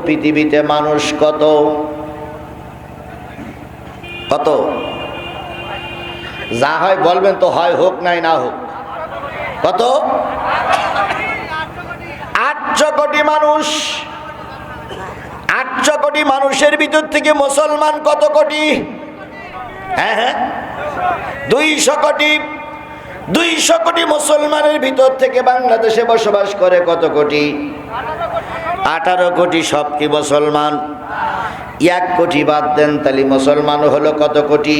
পৃথিবীতে মানুষ কত কত যা হয় বলবেন তো, হয় হোক নাই না হোক। কত? 800 কোটি মানুষ। 800 কোটি মানুষের ভিতর থেকে মুসলমান কত কোটি? হ্যাঁ 200 কোটি। 200 কোটি মুসলমানের ভিতর থেকে বাংলাদেশে বসবাস করে কত কোটি? 18 কোটি। সব কি মুসলমান? 1 কোটি বাদ দেন, তাহলে মুসলমান হলো কত কোটি?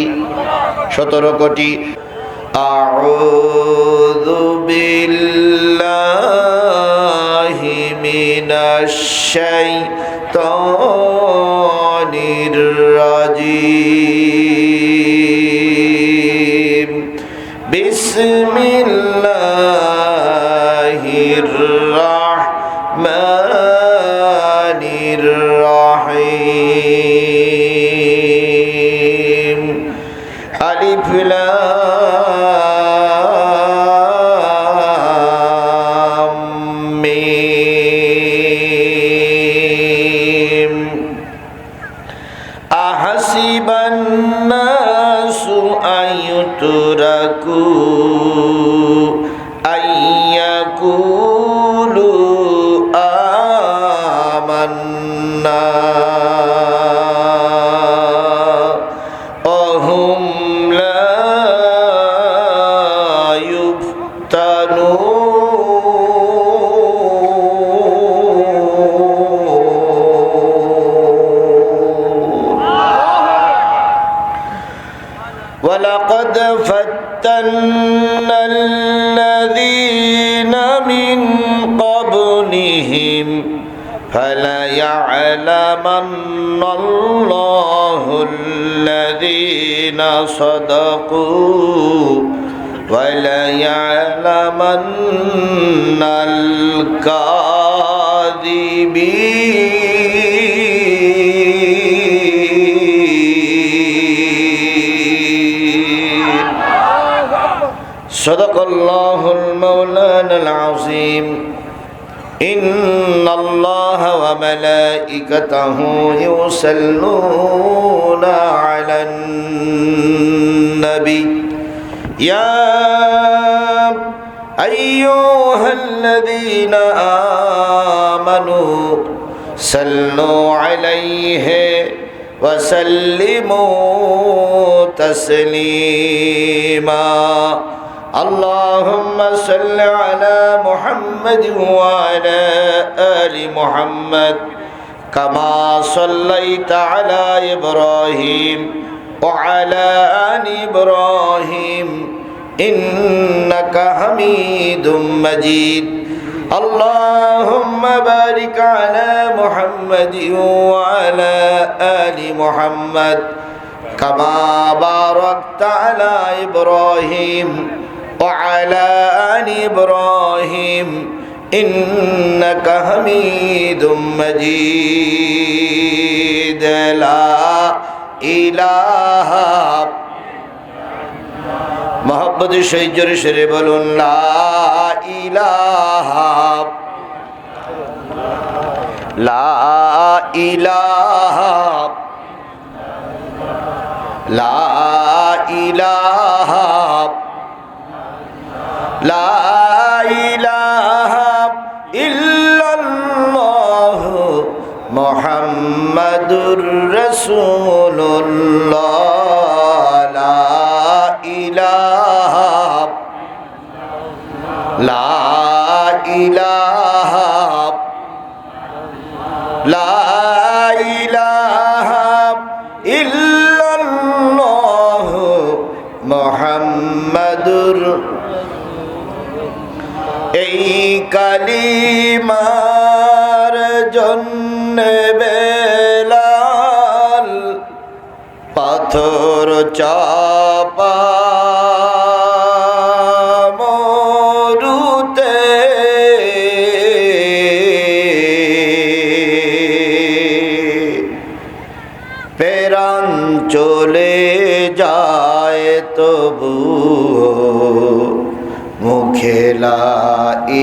17 কোটি। আউযু বিল্লাহি মিনাশ শাইতানির রাজিম। বিসমিল্লাহির রাহমানির রাহিম। আলিফ লাম মিম। আহাসিবান নাসু আইয়ুতরাকু আইয়াকুলু আমান্না অহুম লা ইফতানুন। ولقد فتنا الذين من قبلهم فليعلمن الله الذين صدقوا وليعلمن الكاذبين. صدق الله المولانا العظيم. إن الله وملائكته يصلون على النبي يا أيها الذين آمنوا صلوا عليه وسلموا تسليما. اللهم صل على محمد وعلى آل محمد كما صليت على إبراهيم وعلى آل إبراهيم إنك حميد مجيد. اللهم بارك على محمد وعلى آل محمد كما باركت على إبراهيم وعلى آل إبراهيم إنك حميد مجيد. لا إله محبت شجر شربل لا إله لا إله لا إله لا إله إلا الله محمدُر رسول الله. لا إله لا إله لا إله إلا الله محمدُر. এই কালিমার জন্যে বেলাল পাথর চাপা মরুতে প্রাণ চলে যায় তবু মুখে লা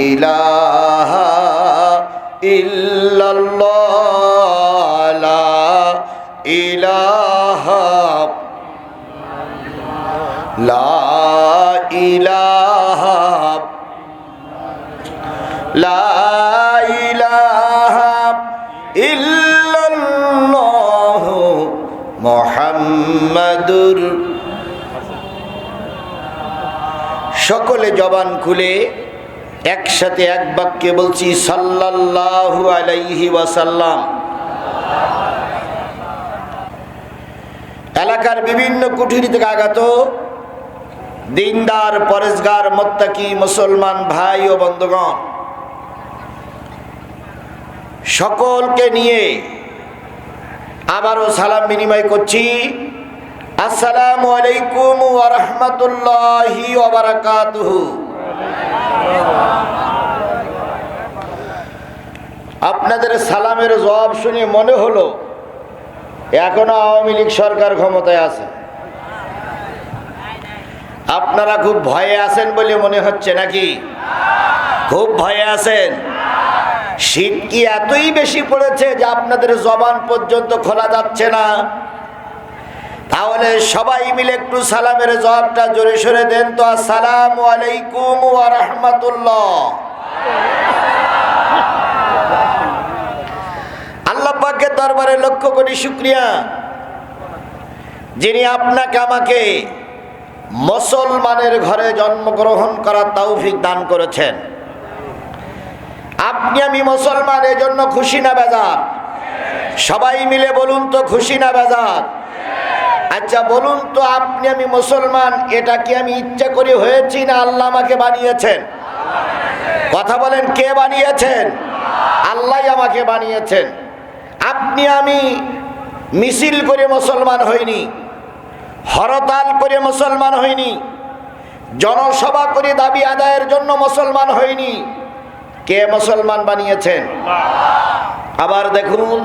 ইলাহা ইল্লাল্লাহ ইলাহা লা ইলাহা লা ইলাহা ইল্লাল্লাহু মুহাম্মাদুর। সকলে জবান খুলে একসাথে এক বাক্যে বলছি সাল্লাল্লাহু আলাইহি ওয়াসাল্লাম। এলাকার বিভিন্ন কুঠুরি থেকে আগত দিনদার পরেশগার মুত্তাকি মুসলমান ভাই ও বন্ধুগণ, সকলকে নিয়ে আবারও সালাম বিনিময় করছি। আসসালামু আলাইকুম ওয়া রাহমাতুল্লাহি ওয়া বারাকাতুহু। আপনাদের সালামের জবাব শুনে মনে হলো এখনো আওয়ামী লীগ সরকার ক্ষমতায় আছে। আপনারা খুব ভয়ে আছেন বলে মনে হচ্ছে, নাকি খুব ভয়ে আছেন? শীত কি এতই বেশি পড়েছে যে আপনাদের জবান পর্যন্ত খোলা যাচ্ছে না? তাহলে সবাই মিলে একটু সালামের জবাবটা জোরে সরে দেন তো। আসসালামু আলাইকুম ওয়া রাহমাতুল্লাহ। আল্লাহ পাকের দরবারে লক্ষ কোটি শুকরিয়া, যিনি আপনাকে আমাকে মুসলমানের ঘরে জন্মগ্রহণ করার তৌফিক দান করেছেন। আপনি আমি মুসলমান, এজন্য খুশি না বেজার? সবাই মিলে বলুন তো, খুশি না বেজার? আচ্ছা বলুন তো, আপনি আমি মুসলমান, এটা কি আমি ইচ্ছা করে হয়েছি না আল্লাহ আমাকে বানিয়েছেন? কথা বলেন, কে বানিয়েছেন? আল্লাহ আমাকে বানিয়েছেন। আপনি আমি মিছিল করে মুসলমান হইনি, হরতাল করে মুসলমান হইনি, জনসভা করে দাবি আদায়ের জন্য মুসলমান হইনি। কে মুসলমান বানিয়েছেন? আবার দেখুন,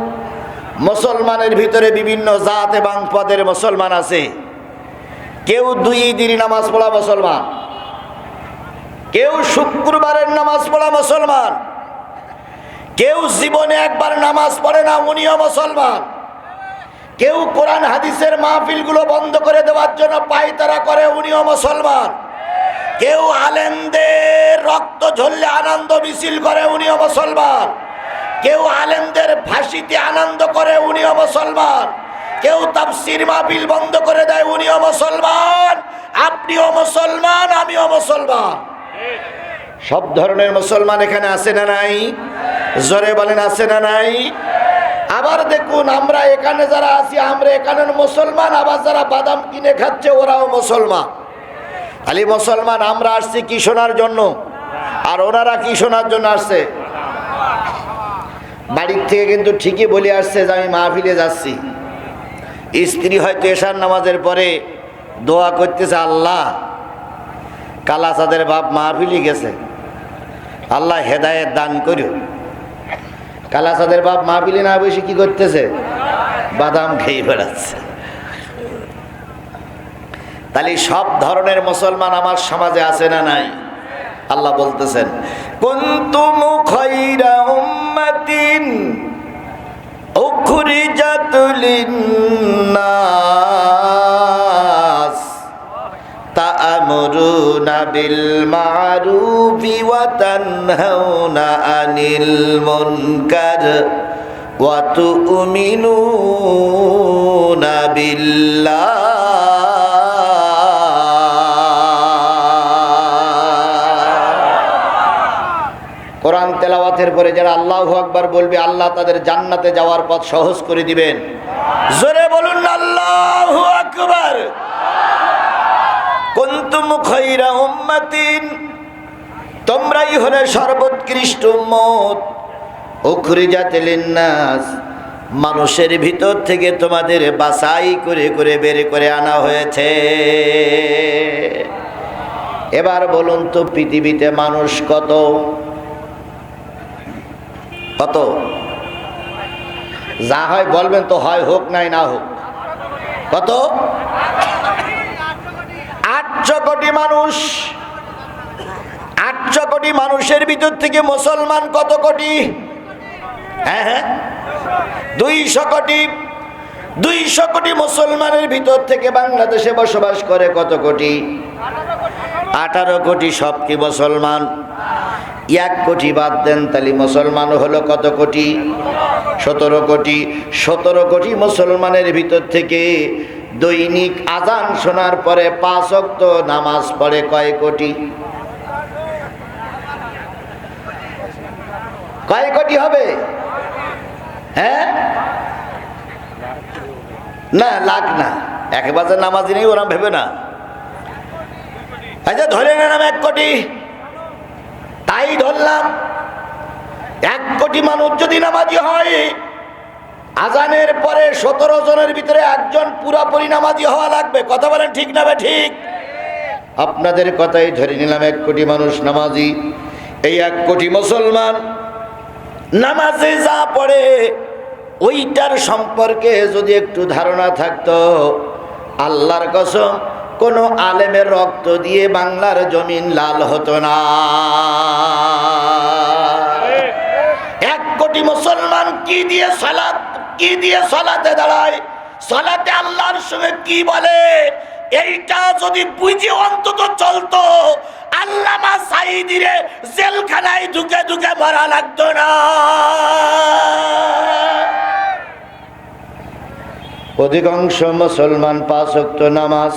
মুসলমানের ভিতরে বিভিন্ন জাত এবং পদের মুসলমান আছে। কেউ 2 দিন নামাজ পড়া মুসলমান, কেউ শুক্রবারের নামাজ পড়া মুসলমান, কেউ জীবনে একবার নামাজ পড়ে না, উনিও মুসলমান। কেউ কোরআন হাদিসের মাহফিলগুলো বন্ধ করে দেওয়ার জন্য পায়তারা করে, উনিও মুসলমান। কেউ আলেমদের রক্ত ঝরলে আনন্দ মিছিল করে, উনিও মুসলমান। কেউ আলেমদের ফাঁসিতে আনন্দ করে, উনিও মুসলমান। কেউ তাফসীর মাহফিল বন্ধ করে দেয়, উনিও মুসলমান। আপনিও মুসলমান, আমিও মুসলমান। সব ধরনের মুসলমান এখানে আছে না নাই? জোরে বলেন, আছে না নাই? আবার দেখুন, আমরা এখানে যারা আছি, আমরা এখানের মুসলমান, আবার যারা বাদাম কিনে খাচ্ছে ওরাও মুসলমান। খালি মুসলমান। আমরা আসছি কি শোনার জন্য, আর ওনারা কি শোনার জন্য আসছে? বাড়ির থেকে কিন্তু ঠিকই বলে আসছে যে আমি মাহফিলে যাচ্ছি। স্ত্রী হয়তো এশার নামাজের পরে দোয়া করতেছে, আল্লাহ কালাচাঁদের বাপ মাহফিলে গেছে, আল্লাহ হেদায়েত দান করিও। কালাচাঁদের বাপ মাহফিলে না বসে কি করতেছে? বাদাম খেয়ে বেড়াচ্ছে। তাহলে সব ধরনের মুসলমান আমার সমাজে আছে না নাই? আল্লাহ বলতেছেন, কুনতুম খায়রা উম্মাতিন উখরিজাত লিন-নাস তা'মুরুনা বিল মা'রুফি ওয়া তানহাউনা আনিল মুনকার ওয়া তু'মিনুনা বিল্লাহ। কোরআন তেলাওয়াতের পরে যারা আল্লাহু আকবার বলবে, আল্লাহ তাদের জান্নাতে যাওয়ার পথ সহজ করে দিবেন। জোরে বলুন আল্লাহু আকবার। কুনতুম খায়রা উম্মাতিন, তোমরাই হলে সর্বোৎকৃষ্ট উম্মত। উখরিজাত লিন-নাস, মানুষের ভিতর থেকে তোমাদের বাছাই করে করে বের করে আনা হয়েছে। এবার বলুন তো, পৃথিবীতে মানুষ কত? কত? যা হয় বলবেন তো, হয় হোক নাই না হোক। কত? 800 কোটি মানুষ। 800 কোটি মানুষের ভিতর থেকে মুসলমান কত কোটি? হ্যাঁ, 200 কোটি। 200 কোটি মুসলমানের ভিতর থেকে বাংলাদেশে বসবাস করে কত কোটি? 18 কোটি। সব কি মুসলমান? 1 কোটি বাদ দেন, তাহলে মুসলমান হলো কত কোটি? 17 কোটি। 17 কোটি মুসলমানের ভিতর থেকে দৈনিক আজান শোনার পরে 5 ওয়াক্ত নামাজ পড়ে কয় কোটি? কয় কোটি হবে? হ্যাঁ, না লাখ না, একেবারে নামাজি নেই ওরা ভেবে না। আচ্ছা ধরে নিলাম 1 কোটি, তাই ধরলাম 1 কোটি মানুষ যদি নামাজি হয়, আজানের পরে 17 জনের ভিতরে একজন পুরাপুরি নামাজি হওয়া লাগবে। কথা বলেন ঠিক না বে ঠিক? আপনাদের কথাই ধরে নিলাম 1 কোটি মানুষ নামাজি। এই 1 কোটি মুসলমান নামাজে যা পড়ে ওইটার সম্পর্কে যদি একটু ধারণা থাকতো, আল্লাহর কসম কোন আলেমের রক্ত দিয়ে বাংলার জমিন লাল হতো না। 1 কোটি মুসলমান কি দিয়ে সালাতে দাঁড়ায়, সালাতে আল্লাহর সঙ্গে কি বলে, এইটা যদি বুঝে অন্তত চলতো, আল্লামা সাঈদীরে জেলখানায় ঢুকে ঢুকে মারা লাগতো না। অধিকাংশ মুসলমান 5 ওয়াক্ত নামাজ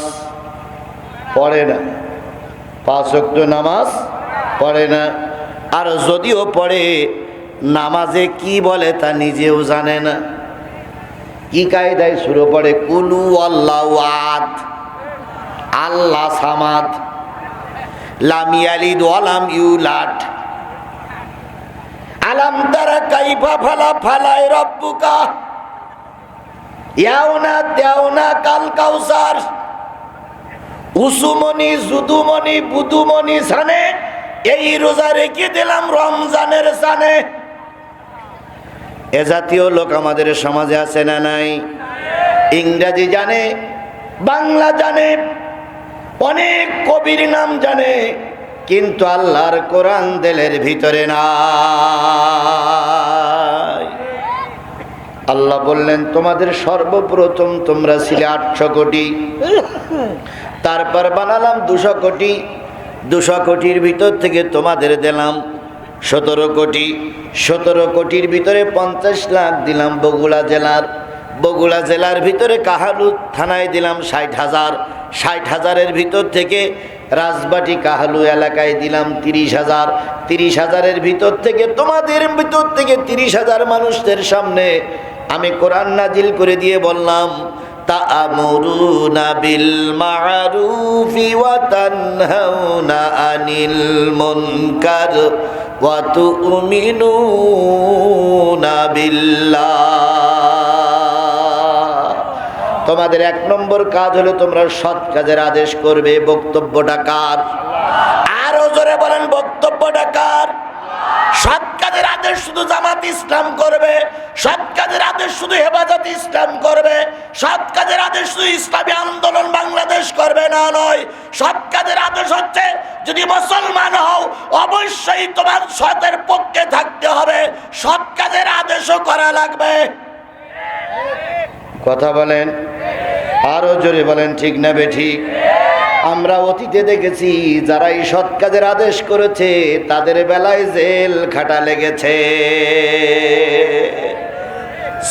পড়ে না, 5 ওয়াক্ত নামাজ পড়ে না। আর যদিও পড়ে, নামাজে কি বলে তা নিজেও জানে না। কি কায়দায় শুরু পড়ে? কুলু আল্লাহু আহাদ, আল্লাহ সামাদ, লাম ইয়ালিদ ওয়া লাম ইউলাদ, আলাম তারা কাইফা ফালা রাব্বুকা, ইয়াউনা তেওনা কাল কাউসার, উসুমনি জুদুমনি বুদুমনি সানে, এই রোজা রেখে দিলাম রমজানের সানে। এ জাতীয় লোক আমাদের সমাজে আছে না নাই? ইংরেজি জানে, বাংলা জানে, অনেক কবির নাম জানে, কিন্তু আল্লাহর কোরআন দিলের ভিতরে নাই। আল্লাহ বললেন তোমাদের সর্বপ্রথম তোমরা ছিলে 800 কোটি, তারপর বানালাম 200 কোটি। 200 কোটির ভিতর থেকে তোমাদের দিলাম 17 কোটি। 17 কোটির ভিতরে 50 লাখ দিলাম বগুড়া জেলার। বগুড়া জেলার ভিতরে কাহালু থানায় দিলাম 60,000। 60,000-এর ভিতর থেকে রাজবাটি কাহালু এলাকায় দিলাম 30,000। 30,000-এর ভিতর থেকে তোমাদের ভিতর থেকে 30,000 মানুষদের সামনে আমি কোরআন নাজিল করে দিয়ে বললাম, তা'মুরুনা বিল মা'রুফি ওয়া তানহাউনা আনিল মুনকার ওয়া তু'মিনুনা বিল্লাহ। তোমাদের 1 নম্বর কাজ হলো তোমরা সৎ কাজের আদেশ করবে। বক্তব্যটা কার? আরো জোরে বলেন, বক্তব্যটা কার? সৎ কাজের আদেশ শুধু জামাত ইসলাম করবে, সৎ কাজের আদেশ শুধু হেফাজত ইসলাম করবে, সৎ কাজের আদেশ শুধু ইসলামী আন্দোলন বাংলাদেশ করবে না, নয়। সৎ কাজের আদেশ হচ্ছে যদি মুসলমান হও অবশ্যই তোমার সতের পক্ষে থাকতে হবে, সৎ কাজের আদেশও করা লাগবে। কথা বলেন, আরো জোরে বলেন, ঠিক না বে ঠিক? আমরা অতীতে দেখেছি যারা এই সৎ কাজের আদেশ করেছে তাদের বেলায় জেল খাটা লেগেছে।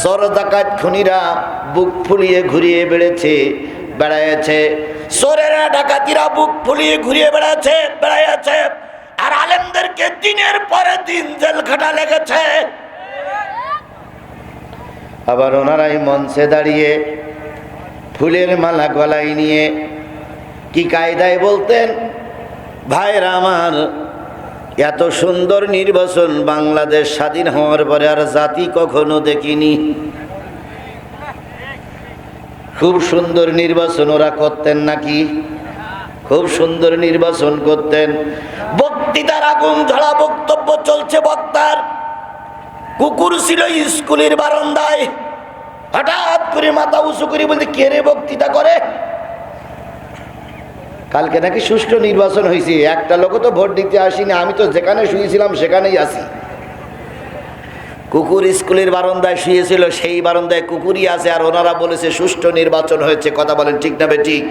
চোর ডাকাত খুনিরা বুক ফুলিয়ে ঘুরিয়ে বেড়াচ্ছে, চোরেরা ডাকাতিরা বুক ফুলিয়ে ঘুরিয়ে বেড়াচ্ছে, আর আলেমদেরকে দিনের পরে দিন জেল খাটা লেগেছে। আবার ওনারাই মঞ্চে দাঁড়িয়ে ফুলের মালা গলায় নিয়ে কি কায়দায় বলতেন, ভাইরা আমার, এত সুন্দর নির্বাচন বাংলাদেশ স্বাধীন হওয়ার পরে আর জাতি কখনো দেখিনি। খুব সুন্দর নির্বাচন ওরা করতেন নাকি? খুব সুন্দর নির্বাচন করতেন। বক্তৃতার আগুন ঝরা বক্তব্য চলছে, বক্তার কুকুর ছিল স্কুলের বারান্দায়, হঠাৎ করে মাথা উঁচু করে বলতে, কে রে বক্তৃতা করে? কালকে নাকি সুষ্ঠু নির্বাচন হয়েছে, একটা লোক তো ভোট দিতে আসিনি, আমি তো যেখানে শুয়েছিলাম সেখানেই আছি। কুকুর স্কুলের বারান্দায় শুয়েছিল, সেই বারান্দায় কুকুরই আছে, আর ওনারা বলেছে সুষ্ঠু নির্বাচন হয়েছে। কথা বলেন ঠিক না বেঠিক?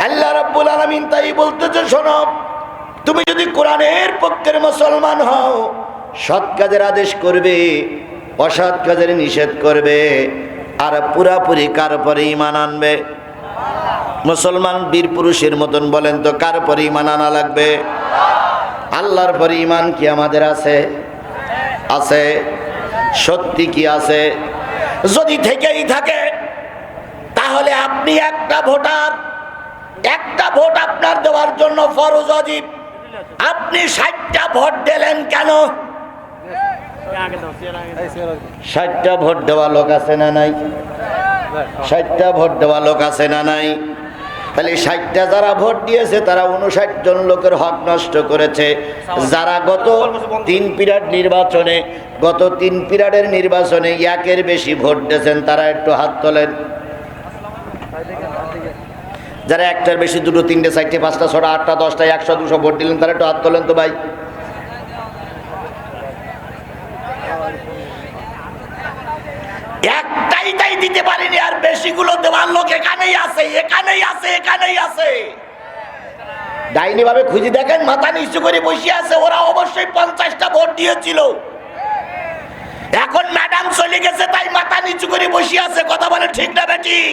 আল্লাহ রাব্বুল আলামিন তাই বলতেছে, শোনো, তুমি যদি কোরআনের পক্ষের মুসলমান হও, সৎ কাজের আদেশ করবে, অসৎ কাজের নিষেধ করবে, আর পুরাপুরি কার পরে ঈমান আনবে? মুসলমান বীর পুরুষের মতন বলেন তো, কার পরে ঈমান আনা লাগবে? আল্লাহর পরে ঈমান কি আমাদের আছে? আছে। সত্যি কি আছে? যদি থেকেই থাকে তাহলে আপনি একটা ভোটার, একটা ভোট আপনার দেওয়ার জন্য ফরজ ওয়াজিব। আপনি 60টা ভোট দিলেন কেন? 60টা ভোট দেওয়া লোক আছে না নাই? 60টা ভোট দেওয়া লোক আছে না নাই? তাহলে 60টা যারা ভোট দিয়েছে তারা 59 জন লোকের হক নষ্ট করেছে। যারা গত 3 পিরিয়ড নির্বাচনে, গত 3 পিরিয়ডের নির্বাচনে একের বেশি ভোট দিয়েছেন তারা একটু হাত তোলেন। যারা একটার বেশি, 2, 3, 4, 5, 6, 8, 10, 100, 200 ভোট দিলেন তারা একটু হাত তোলেন তো ভাই। একটাই তাই দিতে পারিনি, আর বেশিগুলো দেওয়ার লোক এখানেই আছে, এখানেই আছে, এখানেই আছে। ডাইনি ভাবে খুঁজে দেখেন, মাথা নিচু করে বসে আছে, ওরা অবশ্যই 50টা ভোট দিয়েছিল। এখন ম্যাডাম চলে গেছে তাই মাথা নিচু করে বসে আছে। কথা বলে ঠিক না বেঠিক?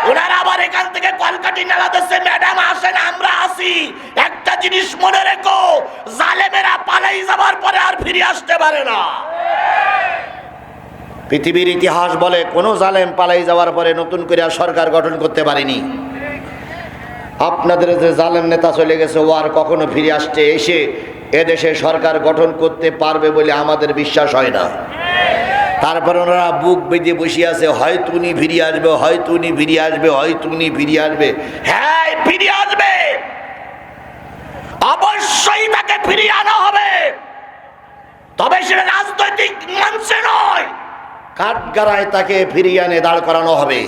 ওনারা আবার এখান থেকে কলকাঠি নালা দিচ্ছে, ম্যাডাম আসেন, আমরা আসি। একটা জিনিস মনে রেখো, জালেমেরা পালাই যাবার পরে আর ফিরে আসতে পারে না। পৃথিবীর ইতিহাস বলে কোন জালেম পালাই যাওয়ার পরে নতুন করে আর সরকার গঠন করতে পারেনি। আপনাদের যে জালেম নেতা চলে গেছে, ও আর কখনো ফিরে আসতে এসে এদেশে সরকার গঠন করতে পারবে বলে আমাদের বিশ্বাস হয় না। তারপর ওনারা বুক বেঁধে বসে আছে, হয়তো উনি ফিরে আসবে, হয়তো উনি ফিরে আসবে, হয়তো উনি ফিরে আসবে। হ্যাঁ, ফিরে আসবে, অবশ্যই তাকে ফিরিয়ে আনা হবে, তবে সেটা রাজনৈতিক মঞ্চে নয়, কাঠগড়ায় তাকে ফিরিয়ে এনে দাঁড় করানো হবে।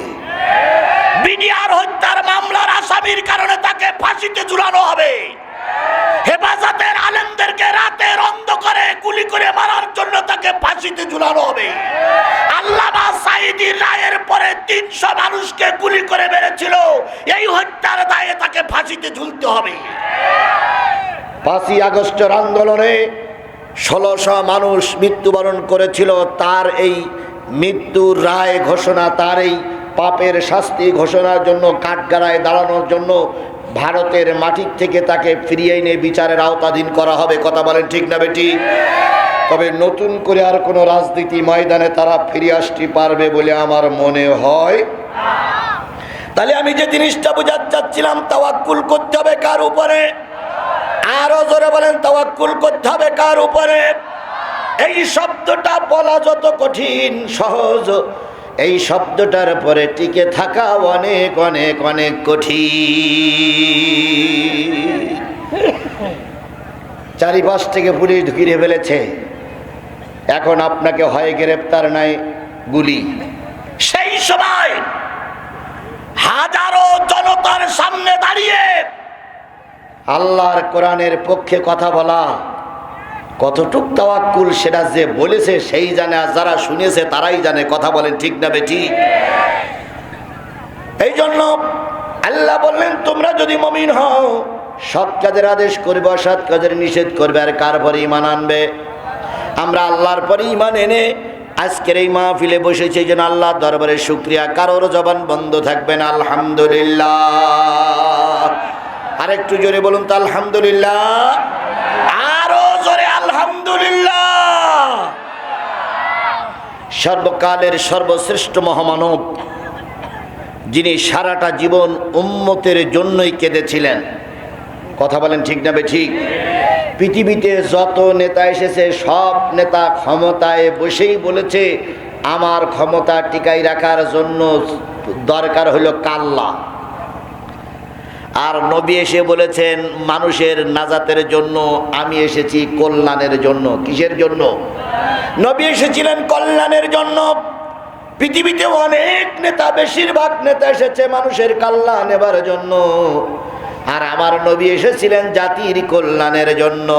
বিডিআর হত্যার মামলার আসামির কারণে তাকে ফাঁসিতে ঝুলানো হবে। হেফাজতের আলেমদেরকে রাতের অন্ধকারে গুলি করে মারার জন্য তাকে ফাঁসিতে ঝুলানো হবে। আল্লামা সাঈদীর রায়ের পরে 300 মানুষকে গুলি করে মেরেছিল, এই হত্যার দায়ে তাকে ফাঁসিতে ঝুলতে হবে। 5ই আগস্টের আন্দোলনে 1600 মানুষ মৃত্যুবরণ করেছিল। তার এই মৃত্যুর রায় ঘোষণা, তার এই পাপের শাস্তি ঘোষণার জন্য, কাঠগড়ায় দাঁড়ানোর জন্য ভারতের মাটির থেকে তাকে ফিরিয়ে এনে বিচারের আওতাধীন করা হবে। কথা বলেন ঠিক না বেটি? তবে নতুন করে আর কোনো রাজনীতি ময়দানে তারা ফিরে আসতে পারবে বলে আমার মনে হয়। তাহলে আমি যে জিনিসটা বোঝাতে চাচ্ছিলাম, তাওয়াক্কুল করতে হবে কার উপরে? আরো জোরে বলেন, তাওয়াক্কুল করতে হবে কার উপরে? এই শব্দটা বলা যত কঠিন, সহজ এই শব্দটার পরে টিকে থাকা অনেক অনেক অনেক কঠিন। চারিপাশ থেকে পুলিশ ঘিরে ফেলেছে, এখন আপনাকে হয় গ্রেপ্তার নাই গুলি। সেই সময় হাজারো জনতার সামনে দাঁড়িয়ে আল্লাহর কোরআনের পক্ষে কথা বলা কতটুক তাওয়াক্কুল, সেটা যে বলেছে সেই জানে, আর যারা শুনেছে তারাই জানে। কথা বলেন ঠিক না বেটি? এই জন্য আল্লাহ বললেন, তোমরা যদি মুমিন হও, সৎ কাজের আদেশ করবে, অসৎ কাজের নিষেধ করবে, আর কার পরে ঈমান আনবে? আমরা আল্লাহর পরে ঈমান এনে আজকের এই মাহফিলে বসেছি। এই জন্য আল্লাহর দরবারে শুকরিয়া। কারোর জবান বন্ধ থাকবে না। আলহামদুলিল্লাহ। আরেকটু জোরে বলুন তো আলহামদুলিল্লাহ। আরো জোরে আলহামদুলিল্লাহ। সর্বকালের সর্বশ্রেষ্ঠ মহামানব, যিনি সারাটা জীবন উম্মতের জন্যই কেঁদেছিলেন। কথা বলেন ঠিক না বেঠিক? পৃথিবীতে যত নেতা এসেছে, সব নেতা ক্ষমতায় বসেই বলেছে আমার ক্ষমতা টিকাই রাখার জন্য দরকার হলো কাল্লা। আর নবী এসে বলেছেন মানুষের নাজাতের জন্য, আমি এসেছি কল্যাণের জন্য। কিসের জন্য? নবী এসেছিলেন কল্যাণের জন্য। পৃথিবীতে অনেক নেতা, বেশিরভাগ নেতা এসেছে মানুষের কল্যাণ নেবার জন্য, আর আমার নবী এসেছিলেন জাতির কল্যাণের জন্য।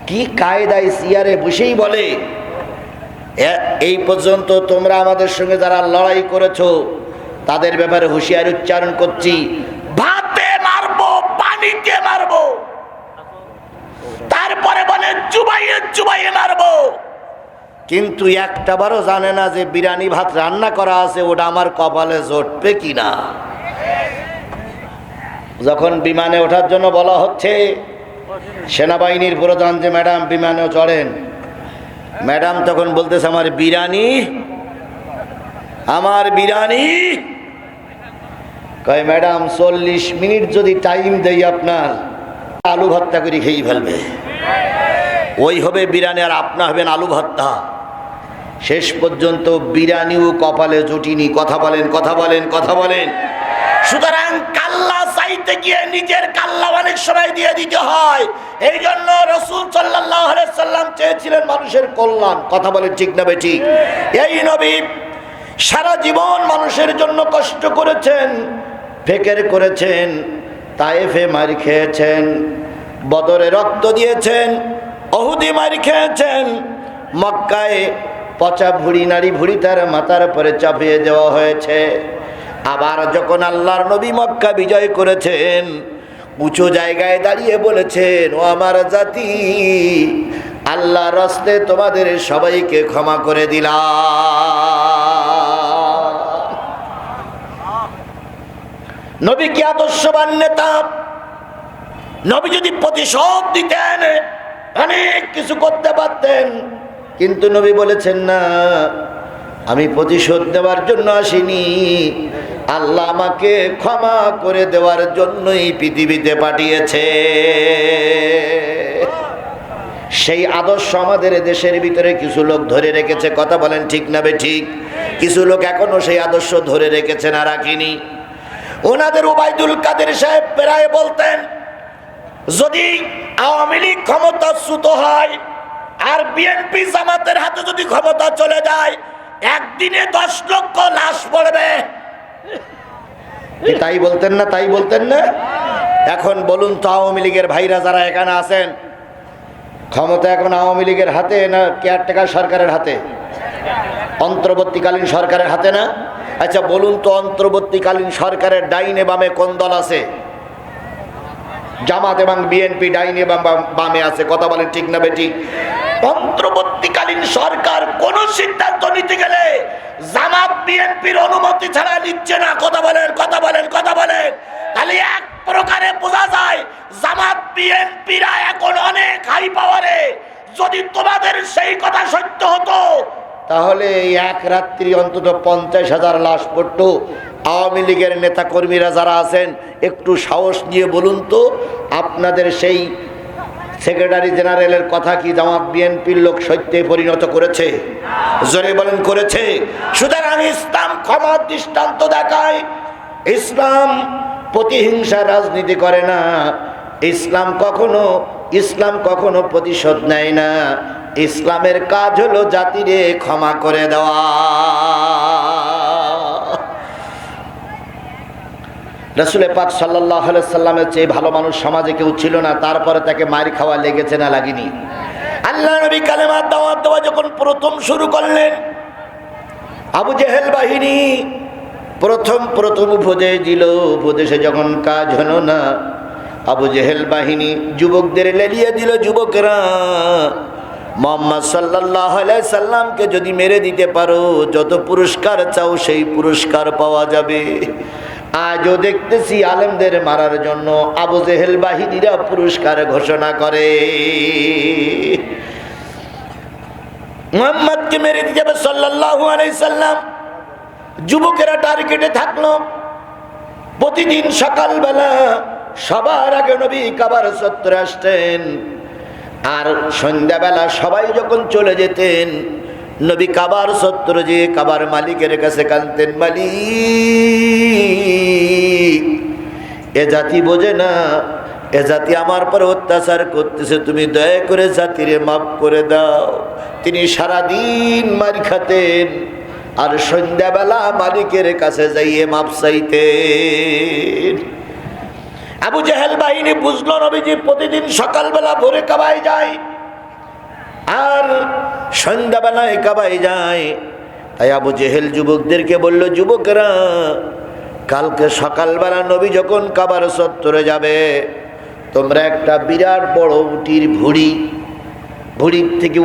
কি কায়দায় চেয়ারে বসেই বলে, এই পর্যন্ত তোমরা আমাদের সঙ্গে যারা লড়াই করেছো তাদের ব্যাপারে হুঁশিয়ারি উচ্চারণ করছি, ভাতে মারবো, পানিতে মারবো, তারপরে বলে চুবাইয়ে চুবাইয়ে মারবো। কিন্তু একটা বারও জানে না যে বিরিয়ানি ভাত রান্না করা আছে, ওটা আমার কপালে জুটবে কিনা। যখন বিমানে ওঠার জন্য বলা হচ্ছে, সেনাবাহিনীর প্রধান যে ম্যাডাম বিমানেও চড়েন, ম্যাডাম তখন বলতেছে আমার বিরিয়ানি, আমার বিরিয়ানি। কয় ম্যাডাম 40 মিনিট যদি টাইম দেই আপনার, আলু ভর্তা করে খেয়ে ফেলবে। ওই হবে বিরিয়ানি আর আপনার হবেন আলু ভর্তা। শেষ পর্যন্ত বিরিয়ানিও কপালে জুটিনি। কথা বলেন, কথা বলেন, কথা বলেন। সুতরাং কাল্লা চাইতে গিয়ে নিজের কাল্লা অনেক সময় দিয়ে দিতে হয়। এই জন্য রাসূল সাল্লাল্লাহু আলাইহি সাল্লাম চেয়েছিলেন মানুষের কল্যাণ। কথা বলেন ঠিক না বেঠিক? এই নবী সারা জীবন মানুষের জন্য কষ্ট করেছেন, ফিকির করেছেন, তায়েফে মার খেয়েছেন, বদরে রক্ত দিয়েছেন, উহুদে মার খেয়েছেন, মক্কায় পচা ভুড়ি নারী ভুড়ি তার মাথার পরে চাপিয়ে দেওয়া হয়েছে। আবার যখন আল্লাহর নবী মক্কা বিজয় করেছেন, উঁচু জায়গায় দাঁড়িয়ে বলেছেন, ও আমার জাতি, আল্লাহর রাস্তে তোমাদের সবাইকে ক্ষমা করে দিলাম। নবী কি আদর্শবান নেতা। নবী যদি প্রতিশোধ দিতেন অনেক কিছু করতে পারতেন, কিন্তু নবী বলেছেন না, আমি প্রতিশোধ দেওয়ার জন্য আসিনি, আল্লাহ আমাকে ক্ষমা করে দেওয়ার জন্যই পৃথিবীতে পাঠিয়েছে। সেই আদর্শ আমাদের দেশের ভিতরে কিছু লোক ধরে রেখেছে। কথা বলেন ঠিক না বেঠিক? কিছু লোক এখনো সেই আদর্শ ধরে রেখেছে না রাখিনি। ওনাদের ওবায়দুল কাদের সাহেব প্রায় বলতেন, যদি আওয়ামী লীগ ক্ষমতাচ্যুত হয় আর বিএনপি জামাতের হাতে যদি ক্ষমতা চলে যায়, একদিনে 10 লক্ষ লাশ পড়বে। তাই বলতেন না? তাই বলতেন না? এখন বলুন তো, আওয়ামী লীগের ভাইরা যারা এখানে আছেন, ক্ষমতা এখন আওয়ামী লীগের হাতে না কেয়ারটেকার সরকারের হাতে? অন্তর্বর্তীকালীন সরকারের হাতে না? আচ্ছা বলুন তো, অন্তর্বর্তীকালীন সরকারের ডাইনে বামে কোন দল আছে? জামাত এবং বিএনপি ডাইনে এবং বামে আছে। কথা বলেন ঠিক না বেঠিক? অন্তর্বর্তীকালীন সরকার কোন সিদ্ধান্ত নিতে গেলে জামাত বিএনপির অনুমতি ছাড়া নিচ্ছে না। কথা বলেন, কথা বলেন, কথা বলেন। তাহলে এক প্রকারে বোঝা যায় জামাত বিএনপিরা এখন অনেক হাই পাওয়ারে। যদি তোমাদের সেই কথা সত্য হতো, তাহলে এক রাত্রি অন্তত 50,000 লাশ পড়তো। আওয়ামী লীগের নেতা কর্মীরা যারা আছেন, একটু সাহস নিয়ে বলুন তো, আপনাদের সেই সেক্রেটারি জেনারেলের কথা কি জামাত বিএনপির লোক সত্যে পরিণত করেছে? জোরে বলেন, করেছে? সুতরাং ইসলাম ক্ষমার দৃষ্টান্ত দেখায়। ইসলাম প্রতিহিংসা রাজনীতি করে না। ইসলাম কখনো প্রতিশোধ নেয় না। ইসলামের কাজ হলো জাতিরে ক্ষমা করে দেওয়া। রাসূল পাক সাল্লাল্লাহু আলাইহি সাল্লামের চেয়ে ভালো মানুষ সমাজে কেউ ছিল না। তারপরে তাকে মার খাওয়া লেগেছে না লাগেনি? আল্লাহ নবী কালেমার দাওয়াত দেওয়া যখন প্রথম শুরু করলেন, আবু জেহেল বাহিনী প্রথম উপদেশ দিল। উপদেশে যখন কাজ হলো না, আবু জেহেল বাহিনী যুবকদের লেলিয়ে দিল, যুবকেরা মুহাম্মদ সাল্লাল্লাহু আলাইহি সাল্লামকে যদি মেরে দিতে পারো, যত পুরস্কার চাও সেই পুরস্কার পাওয়া যাবে। আজও দেখতেছি আলেমদের মারার জন্য আবু জেহেল বাহিনীরা পুরস্কার ঘোষণা করে। মুহাম্মদকে মেরে দিতে হবে সাল্লাল্লাহু আলাইহি সাল্লাম। যুবকেরা টার্গেটে থাকলো। প্রতিদিন সকালবেলা সবার আগে নবী কাবার চত্বরে আসতেন, আর সন্ধ্যাবেলা সবাই যখন চলে যেতেন, নবী কাবার চত্বরে যে কাবার মালিকের কাছে কাঁদতেন, মালিক, এ জাতি বোঝে না, এ জাতি আমার পর অত্যাচার করতেছে, তুমি দয়া করে জাতিরে মাফ করে দাও। তিনি সারাদিন মার খাতেন আর সন্ধ্যাবেলা মালিকের কাছে যাইয়ে মাপ চাইতেন। আবু জেহেল বাহিনী বুঝলো নবীজি প্রতিদিন সকালবেলা ভোরে কাবায় যায়, আর সন্ধ্যাবেলায় কাবায় যায়। তাই আবু জেহেল যুবকদেরকে বলল, যুবকেরা, কালকে সকালবেলা নবী যখন কাবার চত্বরে যাবে, তোমরা একটা বিরাট বড় উটির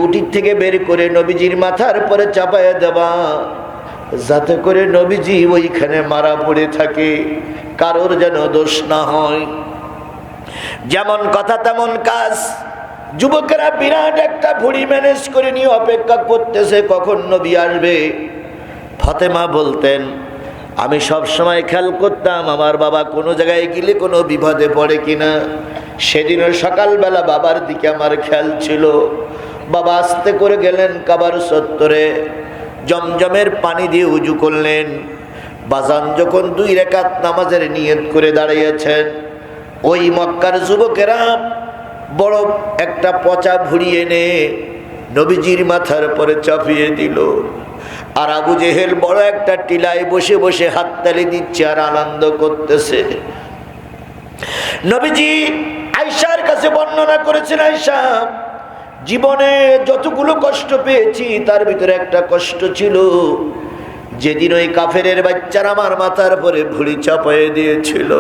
উটির থেকে বের করে নবীজির মাথার পরে চাপাইয়া দেবা, যাতে করে নবীজি ওইখানে মারা পড়ে থাকে, কারোর যেন দোষ না হয়। যেমন কথা তেমন কাজ। যুবকেরা বিরাট একটা ভুড়ি ম্যানেজ করে নিয়ে অপেক্ষা করতেছে কখন নবী আসবে। ফাতেমা বলতেন, আমি সব সময় খেয়াল করতাম আমার বাবা কোনো জায়গায় গেলে কোনো বিপদে পড়ে কিনা। সেদিনও সকালবেলা বাবার দিকে আমার খেয়াল ছিল। বাবা আস্তে করে গেলেন কাবার চত্বরে, জমজমের পানি দিয়ে উজু করলেন। বাজান যখন 2 রাকাত নামাজের নিয়ত করে দাঁড়িয়েছেন, ওই মক্কার যুবকেরা বড় একটা পচা ভুড়ি এনে নবীজির মাথার পরে চাপিয়ে দিল। আর আবু জেহেল বড় একটা টিলায় বসে বসে হাততালি দিচ্ছে আর আনন্দ করতেছে। নবীজি আয়েশার কাছে বর্ণনা করেছেন, আয়েশা, জীবনে যতগুলো কষ্ট পেয়েছি তার ভিতরে একটা কষ্ট ছিল যেদিন ওই কাফেরের বাচ্চারা আমার মাথার পরে ভুড়ি চাপাইয়ে দিয়েছিল।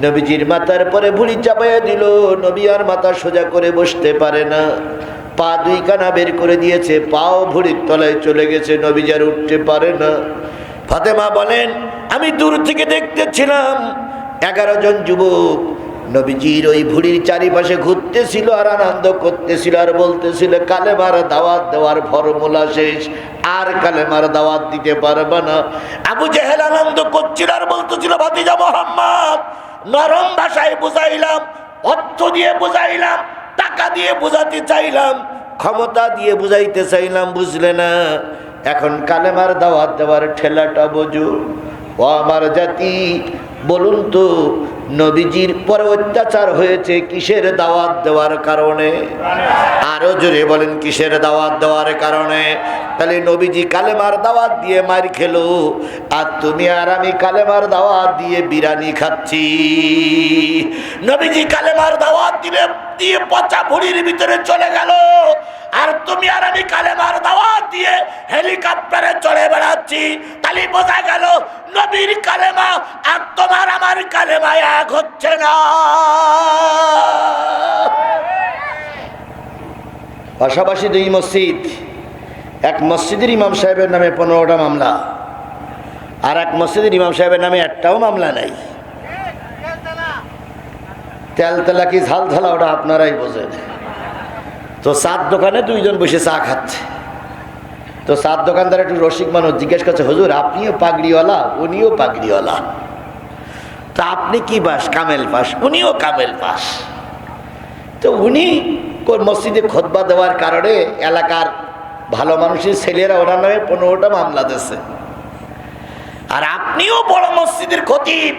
নবীজির মাথার পরে ভুড়ি চাপাইয়ে দিল, নবী আর মাথা সোজা করে বসতে পারে না, পা 2 কানা বের করে দিয়েছে, পাও ভুড়ির তলায় চলে গেছে, নবী আর উঠতে পারে না। ফাতেমা বলেন, আমি দূর থেকে দেখতেছিলাম 11 জন যুবক নবীজির ওই ভুড়ির চারিপাশে ঘুরতেছিল আর আনন্দ করতেছিল আর বলতেছিল, কালেমার দাওয়াত দেওয়ার ফর্মুলা শেষ, আর কালেমার দাওয়াত দিতে পারবে না। আবু জেহেল আনন্দ করছিল আর বলতেছিল, ভাতিজা মুহাম্মদ, নরম ভাষায় বুঝাইলাম, অর্থ দিয়ে বুঝাইলাম, টাকা দিয়ে বুঝাতে চাইলাম, ক্ষমতা দিয়ে বুঝাইতে চাইলাম, বুঝলে না। এখন কালেমার দাওয়াত দেওয়ার ঠেলাটা বোঝো। ও আমার জাতি, বলুন তো, নবীজির পরে অত্যাচার হয়েছে কিসের দাওয়াত দেওয়ার কারণে? আরো জোরে বলেন, কিসের দাওয়াত দেওয়ার কারণে? তাহলে নবীজি কালেমার দাওয়াত দিয়ে মার খেলো, আর তুমি আর আমি কালেমার দাওয়াত দিয়ে বিরিয়ানি খাচ্ছি। নবীজি কালেমার দাওয়াত দিয়ে পচা ভুড়ির ভিতরে চলে গেল, আর তুমি আর আমি কালেমার দাওয়াত দিয়ে হেলিকপ্টারে চড়ে বেড়াচ্ছি। তাহলে বোঝা গেল নবীর কালেমা আর তোমার আমার কালেমা এক হচ্ছে না। পাশাপাশি 2 মসজিদ, এক মসজিদের ইমাম সাহেবের নামে 15টা মামলা, আর এক মসজিদের ইমাম সাহেবের নামে একটাও মামলা নাই। তেলতেলা কি ঝালঝালা ওটা আপনারাই বোঝেন। তো চার দোকানে 2 জন বসে চা খাচ্ছে। তো চার দোকানদার একটু রসিক মানুষ জিজ্ঞেস করছে, হুজুর আপনিও পাগড়িওয়ালা, উনিও পাগড়িওয়ালা, তা আপনি কি পাস? কামেল পাস। উনিও কামেল পাস। তো উনি মসজিদে খুতবা দেওয়ার কারণে এলাকার ভালো মানুষের ছেলেরা ওনার নামে 15টা মামলা দিয়েছে। আর আপনিও বড় মসজিদের খতিব,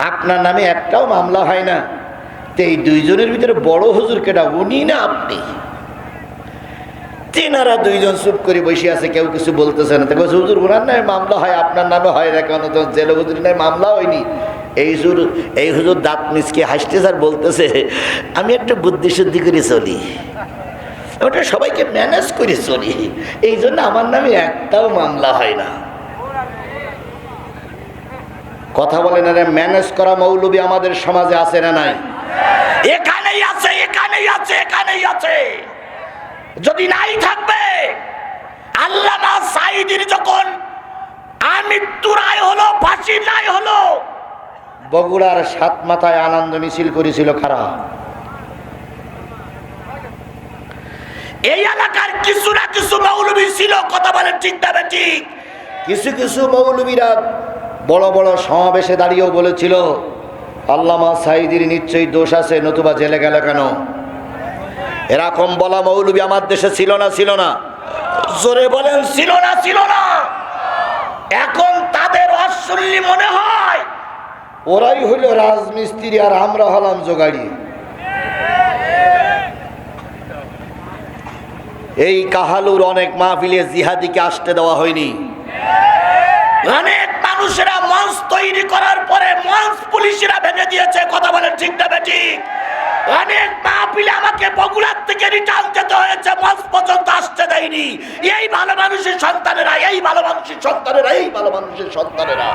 আপনার নামে একটাও মামলা হয় না। তো এই 2 জনের ভিতরে বড় হুজুর কেটা, উনি না আপনি? তেনারা 2 জন চুপ করে বসে আছে, কেউ কিছু বলতেছে না। তো হুজুর ওনার নামে মামলা হয়, আপনার নামে হয় না কেন? তো জেলে হুজুরের নামে মামলা হয়নি। এই হুজুর দাঁত মিচকে হাসতেছে আর বলতেছে, আমি একটা বুদ্ধি শুদ্ধি করে চলি, ওটা সবাইকে ম্যানেজ করে চলি, এই জন্য আমার নামে একটাও মামলা হয় না। কথা বলেন, আরে ম্যানেজ করা মৌলবী আমাদের সমাজে আছে না নাই? এখানেই আছে, এখানেই আছে, এখানেই আছে। যদি নাই থাকবে, আল্লামা সাঈদীর যখন মৃত্যুর রায় হলো, ফাঁসির রায় হলো, বগুড়ার 7 মাথায় আনন্দ মিছিল করেছিল কারা? এই এলাকার কিছু না কিছু মৌলবী ছিল। কথা বলেন ঠিক না ঠিক? কিছু কিছু মৌলবীরা বড় বড় সমাবেশে দাঁড়িয়েও বলেছিল, আল্লামা সাঈদীর নিশ্চয়ই দোষ আছে, নতুবা জেলে গেল কেন? এরকম বলা মৌলবী আমার দেশে ছিল না? ছিল না? জোরে বলেন, ছিল না? ছিল না? এখন তাদের অসুল্লি মনে হয় ওরাই হইল রাজমিস্ত্রি আর আমরা হলাম জোগাড়ি। এই কাহালুর অনেক মাহফিলে জিহাদিকে আসতে দেওয়া হয়নি। অনেক মানুষেরা মঞ্চ তৈরি করার পরে মঞ্চ পুলিশেরা ভেঙে দিয়েছে। কথা বলেন ঠিক না ঠিক? অনেক মাহফিলে আমাকে বগুড়ার থেকে রিটার্ন যেতে হয়েছে, মঞ্চ পর্যন্ত আসতে দেয়নি। এই ভালো মানুষের সন্তানেরা, এই ভালো মানুষের সন্তানেরা, এই ভালো মানুষের সন্তানেরা,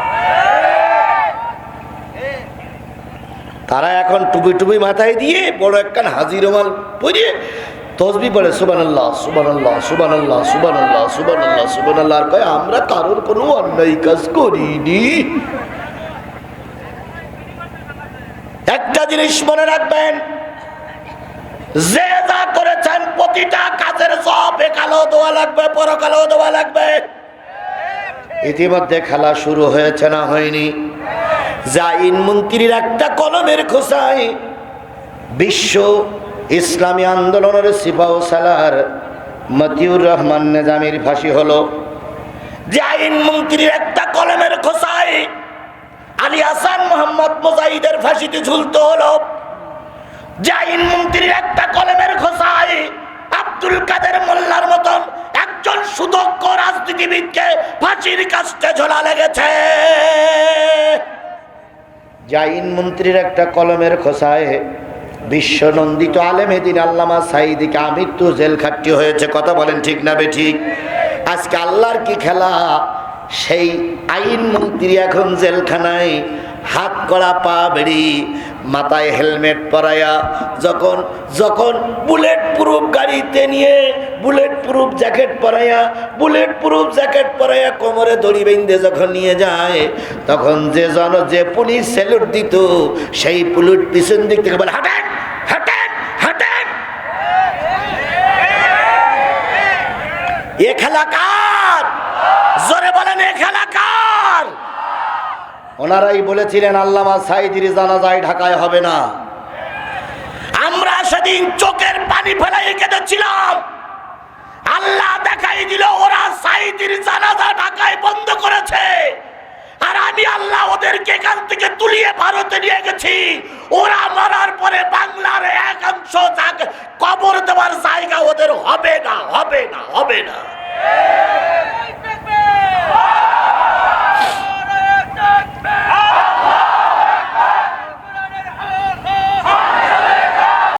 তারা এখন টুপি টুপি মাথায় দিয়ে বড় একখান হাজির রুমাল পরিয়ে তসবিহ পড়ে সুবহানাল্লাহ সুবহানাল্লাহ সুবহানাল্লাহ সুবহানাল্লাহ সুবহানাল্লাহ সুবহানাল্লাহ, আর কয় আমরা কারোর কোনো অন্যায় কাজ করিনি। একটা জিনিস মনে রাখবেন, যে যা করেছেন প্রতিটা কাজের সব একালেও দেওয়া লাগবে, পরকালেও দেওয়া লাগবে। ইতিমধ্যে খেলা শুরু হয়েছে না হয়নি? আইন মন্ত্রীর একটা কলমের খোসায় বিশ্ব ইসলামী আন্দোলনের সিপাহ সালার মতিউর রহমান নিজামীর ফাঁসি হলো। যে আইন মন্ত্রীর একটা কলমের খোসায় আলী হাসান মোহাম্মদ মুজাহিদের ফাঁসিতে ঝুলতে হলো। যে আইন মন্ত্রীর একটা কলমের খোসায় আব্দুল কাদের মোল্লার মতন একজন সুদক্ষ রাজনীতিবিদকে ফাঁসির কাস্টে ঝোলা লেগেছে। যে আইন মন্ত্রীর একটা কলমের খোসায় বিশ্বনন্দিত আলেমে দ্বীন আল্লামা সাঈদীকে আমৃত্যু জেল খাট্টি হয়েছে। কথা বলেন ঠিক না বেঠিক? আজকে আল্লাহর কি খেলা, সেই আইন মন্ত্রী এখন জেলখানায়, হাত করা পা বেড়ি, মাথায় হেলমেট পরাইয়া, যখন যখন বুলেট প্রুফ গাড়িতে নিয়ে বুলেট প্রুফ জ্যাকেট পরাইয়া, বুলেট প্রুফ জ্যাকেট পরাইয়া কোমরে দড়ি বেঁধে যখন নিয়ে যায়, তখন যে পুলিশ স্যালুট দিত, সেই পুলিশ পিছন দিক থেকে বলে হাঁটেন হাঁটেন হাঁটেন। এ খেলা কার? জোরে বলেন, এ খেলা কার? ওনারাই বলেছিলেন আল্লামা সাঈদীর জানাজায় ঢাকায় হবে না। আমরা সেদিন চোখের পানি ফেলাই কেঁদেছিলাম। আল্লাহ দেখাই দিল ওরা সাঈদীর জানাজা ঢাকায় বন্ধ করেছে, আর আমি আল্লাহ ওদেরকে এখান থেকে তুলিয়ে ভারতে নিয়ে গেছি। ওরা মরার পরে বাংলার একাংশ কবর দেওয়ার জায়গা ওদের হবে না, হবে না, হবে না।